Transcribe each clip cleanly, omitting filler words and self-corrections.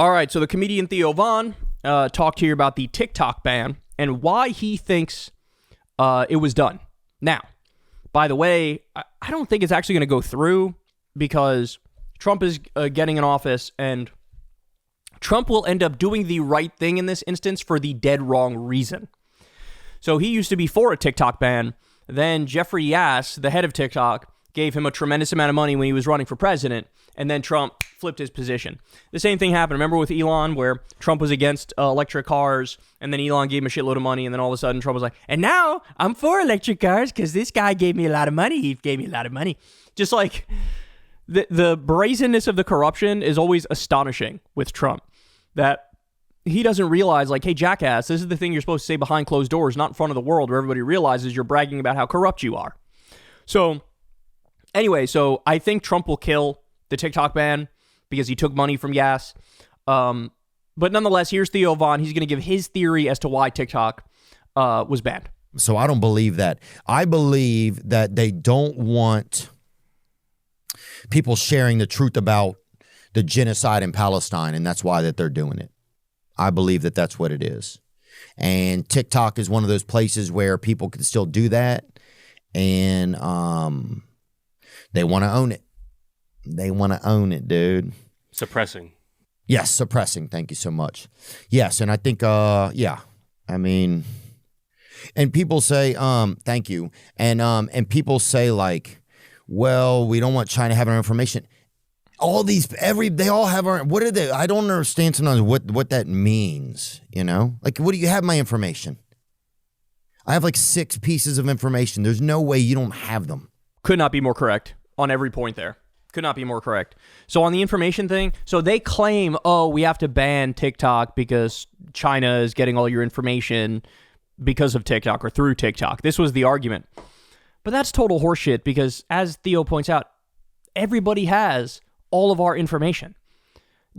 All right, so the comedian Theo talked here about the TikTok ban and why he thinks it was done. Now, by the way, I don't think it's actually going to go through because Trump is getting in office, and Trump will end up doing the right thing in this instance for the dead wrong reason. So he used to be for a TikTok ban. Then Jeffrey Yass, the head of TikTok, gave him a tremendous amount of money when he was running for president, and then Trump flipped his position. The same thing happened, remember, with Elon, where Trump was against electric cars, and then Elon gave him a shitload of money, and then all of a sudden Trump was like, and now I'm for electric cars because this guy gave me a lot of money. He gave me a lot of money. Just like the brazenness of the corruption is always astonishing with Trump, that he doesn't realize, like, hey, jackass, this is the thing you're supposed to say behind closed doors, not in front of the world where everybody realizes you're bragging about how corrupt you are. So anyway, so I think Trump will kill the TikTok ban because he took money from Yass. But nonetheless, here's Theo Von. He's going to give his theory as to why TikTok was banned. So I don't believe that. I believe that they don't want people sharing the truth about the genocide in Palestine, and that's why that they're doing it. I believe that that's what it is. And TikTok is one of those places where people can still do that, and they want to own it. They want to own it, dude. Suppressing. Yes, suppressing. Thank you so much. Yes, and I think, yeah, I mean, and people say, thank you, and people say, like, well, we don't want China having our information. All these, they all have our, what are they? I don't understand sometimes what that means, you know? Like, what do you have my information? I have like 6 pieces of information. There's no way you don't have them. Could not be more correct on every point there. Could not be more correct. So on the information thing, so they claim, oh, we have to ban TikTok because China is getting all your information because of TikTok or through TikTok. This was the argument. But that's total horseshit because, as Theo points out, everybody has all of our information.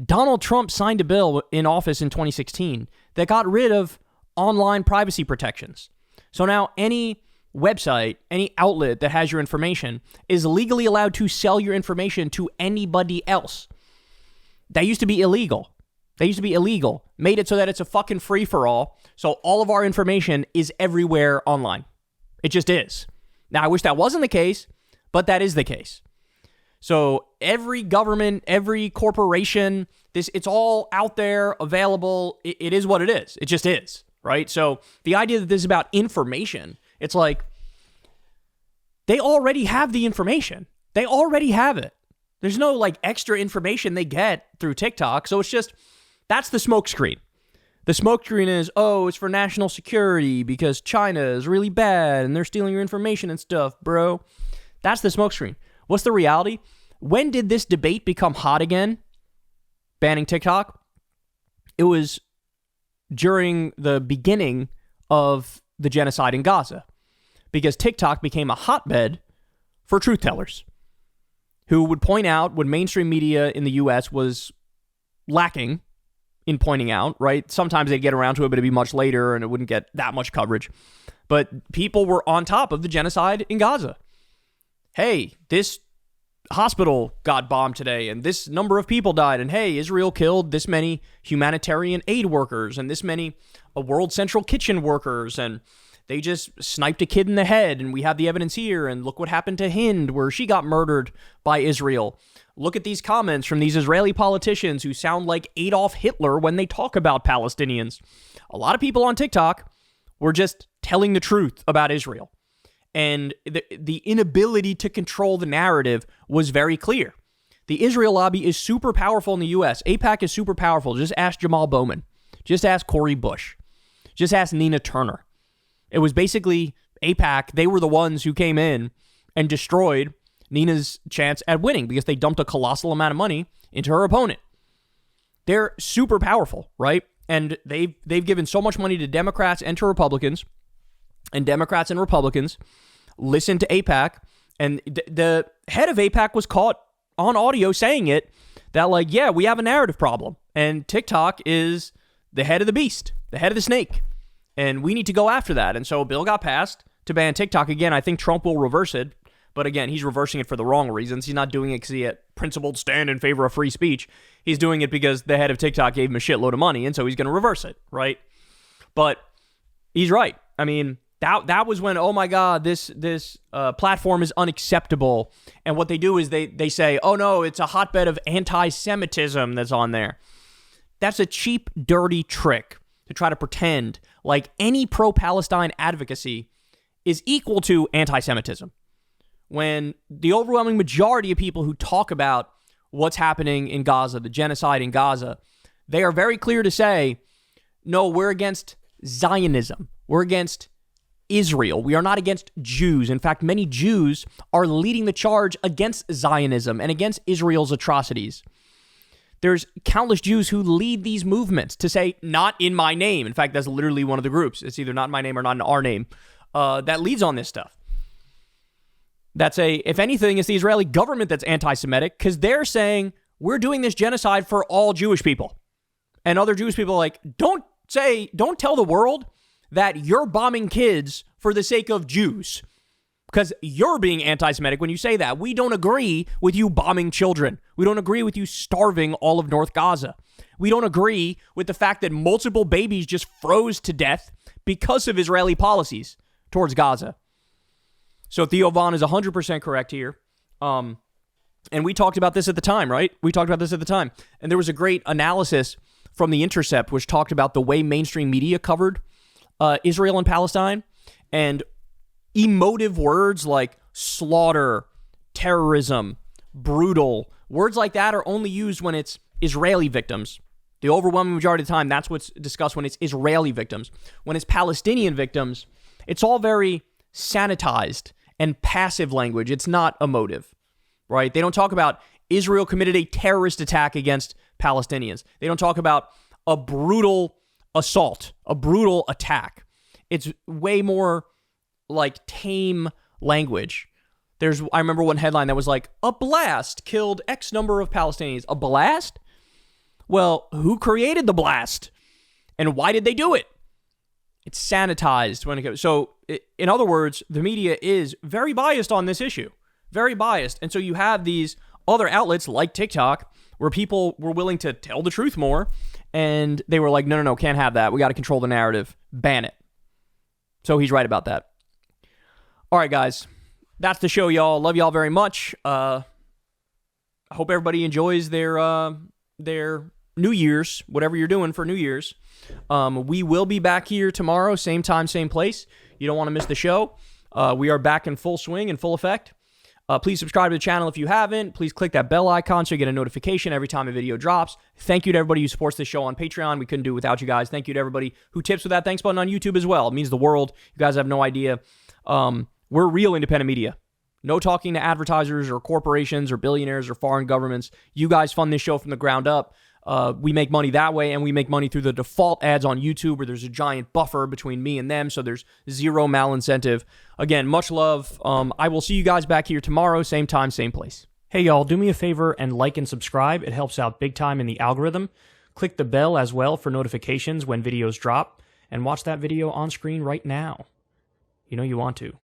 Donald Trump signed a bill in office in 2016 that got rid of online privacy protections. So now any website, any outlet that has your information is legally allowed to sell your information to anybody else. That used to be illegal. Made it so that it's a fucking free-for-all. So all of our information is everywhere online. It just is. Now, I wish that wasn't the case, but that is the case. So every government, every corporation, it's all out there, available. It is what it is. It just is, right? So the idea that this is about information, it's like they already have the information. They already have it. There's no like extra information they get through TikTok. So it's just, that's the smokescreen. The smokescreen is, oh, it's for national security because China is really bad and they're stealing your information and stuff, bro. That's the smokescreen. What's the reality? When did this debate become hot again? Banning TikTok? It was during the beginning of the genocide in Gaza, because TikTok became a hotbed for truth tellers who would point out what mainstream media in the U.S. was lacking in pointing out, right? Sometimes they'd get around to it, but it'd be much later and it wouldn't get that much coverage. But people were on top of the genocide in Gaza. Hey, this hospital got bombed today and this number of people died, and hey, Israel killed this many humanitarian aid workers and this many World Central Kitchen workers, and they just sniped a kid in the head, and we have the evidence here, and look what happened to Hind where she got murdered by Israel. Look at these comments from these Israeli politicians who sound like Adolf Hitler when they talk about Palestinians. A lot of people on TikTok were just telling the truth about Israel. And the inability to control the narrative was very clear. The Israel lobby is super powerful in the U.S. AIPAC is super powerful. Just ask Jamal Bowman. Just ask Cori Bush. Just ask Nina Turner. It was basically AIPAC. They were the ones who came in and destroyed Nina's chance at winning because they dumped a colossal amount of money into her opponent. They're super powerful, right? And they've given so much money to Democrats and to Republicans. And Democrats and Republicans listen to AIPAC, and the head of AIPAC was caught on audio saying it, that like, yeah, we have a narrative problem, and TikTok is the head of the beast, the head of the snake, and we need to go after that. And so a bill got passed to ban TikTok. Again, I think Trump will reverse it, But again, he's reversing it for the wrong reasons. He's not doing it because he had principled stand in favor of free speech. He's doing it because the head of TikTok gave him a shitload of money, and so he's going to reverse it, right? But he's right. I mean, that was when, oh my God, this platform is unacceptable. And what they do is they say, oh no, it's a hotbed of anti-Semitism that's on there. That's a cheap, dirty trick to try to pretend like any pro-Palestine advocacy is equal to anti-Semitism, when the overwhelming majority of people who talk about what's happening in Gaza, the genocide in Gaza, they are very clear to say, no, we're against Zionism. We're against Israel. We are not against Jews. In fact, many Jews are leading the charge against Zionism and against Israel's atrocities. There's countless Jews who lead these movements to say, not in my name. In fact, that's literally one of the groups. It's either not in my name or not in our name that leads on this stuff. If anything, it's the Israeli government that's anti-Semitic, because they're saying, we're doing this genocide for all Jewish people. And other Jewish people are like, don't tell the world that you're bombing kids for the sake of Jews, because you're being anti-Semitic when you say that. We don't agree with you bombing children. We don't agree with you starving all of North Gaza. We don't agree with the fact that multiple babies just froze to death because of Israeli policies towards Gaza. So Theo Von is 100% correct here. And we talked about this at the time, right? We talked about this at the time. And there was a great analysis from The Intercept, which talked about the way mainstream media covered Israel and Palestine, and emotive words like slaughter, terrorism, brutal, words like that are only used when it's Israeli victims. The overwhelming majority of the time, that's what's discussed when it's Israeli victims. When it's Palestinian victims, it's all very sanitized and passive language. It's not emotive, right? They don't talk about Israel committed a terrorist attack against Palestinians. They don't talk about a brutal assault, a brutal attack. It's way more like tame language. I remember one headline that was like, a blast killed X number of Palestinians. A blast? Well, who created the blast? And why did they do it? It's sanitized when it goes. So, in other words, the media is very biased on this issue. Very biased. And so you have these other outlets like TikTok where people were willing to tell the truth more. And they were like, no, can't have that. We got to control the narrative. Ban it. So he's right about that. All right, guys. That's the show, y'all. Love y'all very much. I hope everybody enjoys their New Year's, whatever you're doing for New Year's. We will be back here tomorrow, same time, same place. You don't want to miss the show. We are back in full swing, in full effect. Please subscribe to the channel if you haven't. Please click that bell icon so you get a notification every time a video drops. Thank you to everybody who supports this show on Patreon. We couldn't do it without you guys. Thank you to everybody who tips with that thanks button on YouTube as well. It means the world. You guys have no idea. We're real independent media. No talking to advertisers or corporations or billionaires or foreign governments. You guys fund this show from the ground up. We make money that way, and we make money through the default ads on YouTube where there's a giant buffer between me and them, so there's zero malincentive. Again, much love. I will see you guys back here tomorrow, same time, same place. Hey, y'all, do me a favor and like and subscribe. It helps out big time in the algorithm. Click the bell as well for notifications when videos drop, and watch that video on screen right now. You know you want to.